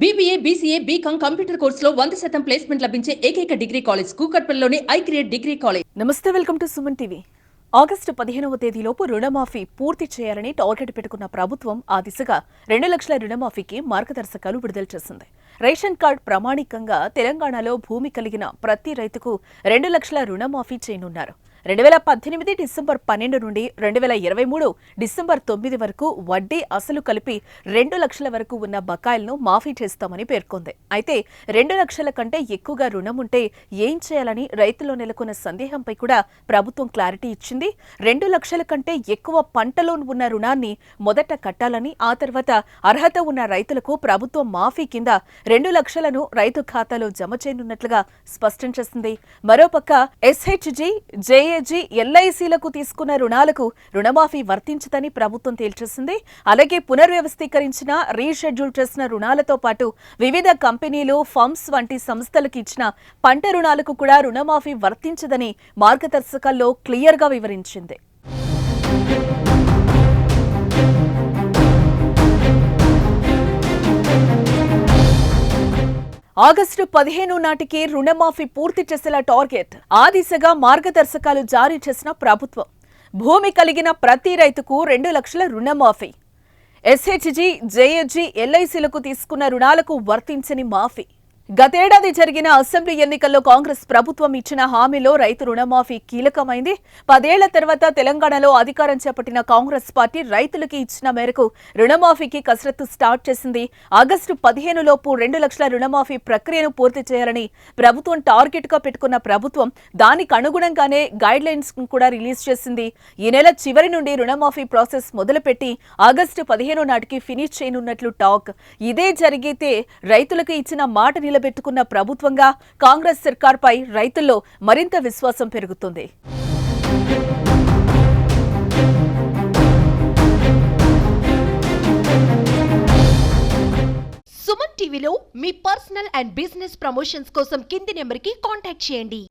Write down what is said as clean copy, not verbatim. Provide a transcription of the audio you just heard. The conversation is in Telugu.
BBA, BCA, BCom కంప్యూటర్ కోర్సులో 100% ప్లేస్మెంట్ లభించే ఏకైక డిగ్రీ కాలేజ్ కూకట్పల్లిలోని ఐక్రియేట్ డిగ్రీ కాలేజ్. నమస్తే, welcome to Suman TV. August 15వ తేదీలోపు రుణమాఫీ పూర్తి చేయాలని టార్గెట్ పెట్టుకున్న ప్రభుత్వం ఆ దిశగా 2 లక్షల రుణమాఫీకి మార్గదర్శకాలు విడుదల చేసింది. రేషన్ కార్డ్ ప్రామాణికంగా తెలంగాణలో భూమి కలిగిన ప్రతి రైతుకు 2 లక్షల రుణమాఫీ చేయనున్నారు. 2018 డిసెంబర్ 12 నుండి 2023 డిసెంబర్ 9 వరకు వడ్డీ అసలు కలిపి 2 లక్షల వరకు ఉన్న బకాయిలను మాఫీ చేస్తామని పేర్కొంది. అయితే 2 లక్షల కంటే ఎక్కువగా రుణం ఉంటే ఏం చేయాలని రైతుల్లో నెలకొన్న సందేహంపై కూడా ప్రభుత్వం క్లారిటీ ఇచ్చింది. 2 లక్షల కంటే ఎక్కువ పంట లోన్ ఉన్న రుణాన్ని మొదట కట్టాలని, ఆ తర్వాత అర్హత ఉన్న రైతులకు ప్రభుత్వం మాఫీ కింద 2 లక్షలను రైతు ఖాతాలో జమ చేయనున్నట్లుగా స్పష్టం చేసింది. మరోపక్క SHG, JAG, LICలకు తీసుకున్న రుణాలకు రుణమాఫీ వర్తించదని ప్రభుత్వం తేల్చేసింది. అలాగే పునర్వ్యవస్థీకరించిన, రీషెడ్యూల్ చేసిన రుణాలతో పాటు వివిధ కంపెనీలు, ఫర్మ్స్ వంటి సంస్థలకు ఇచ్చిన పంట రుణాలకు కూడా రుణమాఫీ వర్తించదని మార్గదర్శకాల్లో క్లియర్గా వివరించింది. ఆగస్టు 15 నాటికి రుణమాఫీ పూర్తి చేసేలా టార్గెట్. ఆ దిశగా మార్గదర్శకాలు జారీ చేసిన ప్రభుత్వం. భూమి కలిగిన ప్రతి రైతుకు 2 లక్షల రుణమాఫీ. SHG, JAG, LICలకు తీసుకున్న రుణాలకు వర్తించని మాఫీ. గతేడాది జరిగిన అసెంబ్లీ ఎన్నికల్లో కాంగ్రెస్ ప్రభుత్వం ఇచ్చిన హామీలో రైతు రుణమాఫీ కీలకమైంది. 10 ఏళ్ల తర్వాత తెలంగాణలో అధికారం చేపట్టిన కాంగ్రెస్ పార్టీ రైతులకి ఇచ్చిన మేరకు రుణమాఫీకి కసరత్తు స్టార్ట్ చేసింది. ఆగస్టు 15 లోపు 2 లక్షల రుణమాఫీ ప్రక్రియను పూర్తి చేయాలని ప్రభుత్వం టార్గెట్ గా పెట్టుకున్న ప్రభుత్వం దానికి అనుగుణంగానే గైడ్ లైన్స్ కూడా రిలీజ్ చేసింది. ఈ నెల చివరి నుండి రుణమాఫీ ప్రాసెస్ మొదలుపెట్టి ఆగస్టు 15 నాటికి ఫినిష్ చేయనున్నట్లు టాక్. ఇదే జరిగితే రైతులకు ఇచ్చిన మాట నిలబెట్టుకున్న ప్రభుత్వంగా కాంగ్రెస్ సర్కార్పై రైతుల్లో మరింత విశ్వాసం పెరుగుతుంది. సుమన్ టీవీలో మీ పర్సనల్ అండ్ బిజినెస్ ప్రమోషన్స్ కోసం కింది నెంబర్కి కాంటాక్ట్ చేయండి.